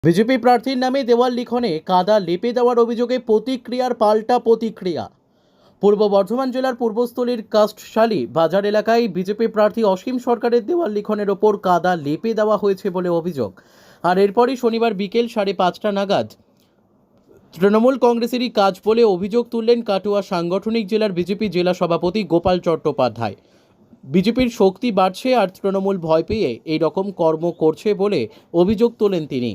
BJP প্রার্থীর নামে দেওয়াল লিখনে কাদা লেপে দেওয়ার অভিযোগে প্রতিক্রিয়ার পাল্টা প্রতিক্রিয়া। পূর্ব বর্ধমান জেলার পূর্বস্থলীর কাস্টশালী বাজার এলাকায় বিজেপি প্রার্থী অসীম সরকারের দেওয়াল লিখনের ওপর কাদা লেপে দেওয়া হয়েছে বলে অভিযোগ। আর এরপরই শনিবার বিকেল 5:30 নাগাদ তৃণমূল কংগ্রেসেরই কাজ বলে অভিযোগ তুললেন কাটুয়া সাংগঠনিক জেলার বিজেপি জেলা সভাপতি গোপাল চট্টোপাধ্যায়। বিজেপির শক্তি বাড়ছে আর তৃণমূল ভয় পেয়ে এই রকম কর্ম করছে বলে অভিযোগ তোলেন তিনি।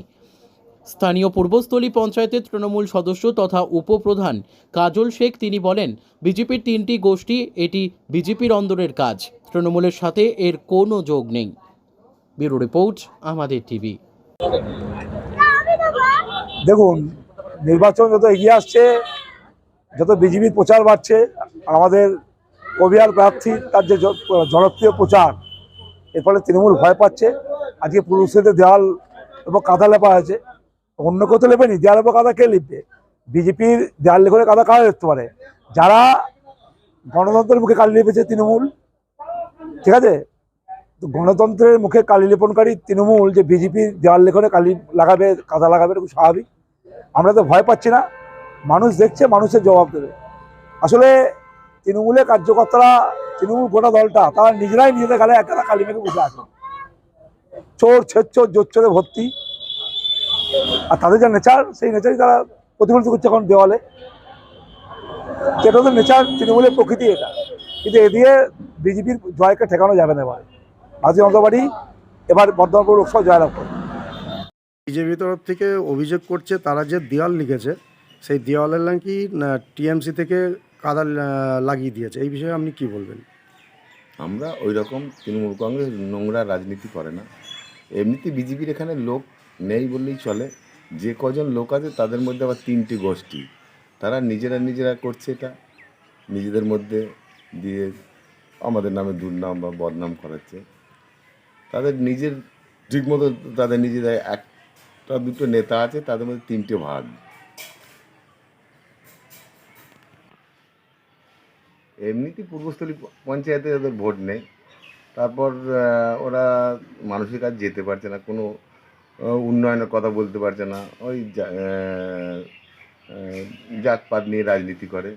স্থানীয় পূর্বস্থলী পঞ্চায়েতের তৃণমূল সদস্য তথা উপপ্রধান কাজল শেখ তিনি বলেন, বিজেপির 3টি গোষ্ঠী, এটি বিজেপির অন্দরের কাজ, তৃণমূলের সাথে এর কোনো যোগ নেই। ব্যুরো রিপোর্ট, আমাদের টিভি। দেখুন, নির্বাচন যত এগিয়ে আসছে, যত বিজেপির প্রচার বাড়ছে, আমাদের কবিয়ার প্রার্থী তার যে জনপ্রিয় প্রচার, এর ফলে তৃণমূল ভয় পাচ্ছে। আজকে পুরুষদের দেওয়াল এবং কাদা লেপা হয়েছে, অন্য কেউ তো লেপেনি। দেওয়াল এবং কাদা কে লিখবে? বিজেপির দেওয়াল লেখনে কাদা কারা লিখতে পারে? যারা গণতন্ত্রের মুখে কালি লেপেছে তৃণমূল, ঠিক আছে? তো গণতন্ত্রের মুখে কালি লেপনকারী তৃণমূল যে বিজেপির দেওয়াল লেখনে কালি লাগাবে, কাদা লাগাবে, এটা খুব স্বাভাবিক। আমরা তো ভয় পাচ্ছি না, মানুষ দেখছে, মানুষের জবাব দেবে। আসলে তৃণমূলের কার্যকর্তারা, তৃণমূল গোটা দলটা, তারা নিজেরাই নিজেদের গালে একটা কালি মেখে বসে আছে। চোর, ছেচোর, জোচ্চোরে ভর্তি। আর তাদের যা নেচার, সেই নেচারই তারা প্রতিফলিত করছে এখন দেওয়ালে। এটা তো নেচার, তৃণমূলের প্রকৃতি এটা। কিন্তু এ দিয়ে বিজেপির জয়কে ঠেকানো যাবে না। এবার ভারতীয় জনতা পার্টি এবার বর্ধমানপুর লোকসভা জয়লাভ করে। বিজেপি তরফ থেকে অভিযোগ করছে তারা যে দেওয়াল লিখেছে সেই দেওয়ালের নাকি টিএমসি থেকে কাদা লাগিয়ে দিয়েছে। এই বিষয়ে আপনি কি বলবেন? আমরা ওই রকম তৃণমূল কংগ্রেস নোংরা রাজনীতি করে না। এমনিতে বিজেপির এখানে লোক নেই বললেই চলে। যে কজন লোক আছে তাদের মধ্যে আবার 3টি গোষ্ঠী, তারা নিজেরা করছে এটা, নিজেদের মধ্যে দিয়ে আমাদের নামে দুর্নাম বা বদনাম করাচ্ছে। তাদের নিজের ঠিকমতো তাদের নিজেদের একটা দুটো নেতা আছে, তাদের মধ্যে 3টে ভাগ। এমনিতে পূর্বস্থলী পঞ্চায়েতে ওদের ভোট নেই, তারপর ওরা মানুষের কাছে যেতে পারছে না, কোনো উন্নয়নের কথা বলতে পারছে না। ওই জাতপাত নিয়ে রাজনীতি করে।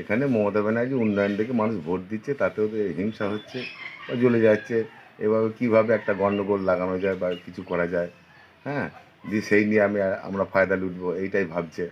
এখানে মমতা ব্যানার্জি উন্নয়ন দেখে মানুষ ভোট দিচ্ছে, তাতে ওদের হিংসা হচ্ছে বা জ্বলে যাচ্ছে। এভাবে কীভাবে একটা গণ্ডগোল লাগানো যায় বা কিছু করা যায়, হ্যাঁ, দিয়ে সেই নিয়ে আমরা ফায়দা লুটবো, এইটাই ভাবছে।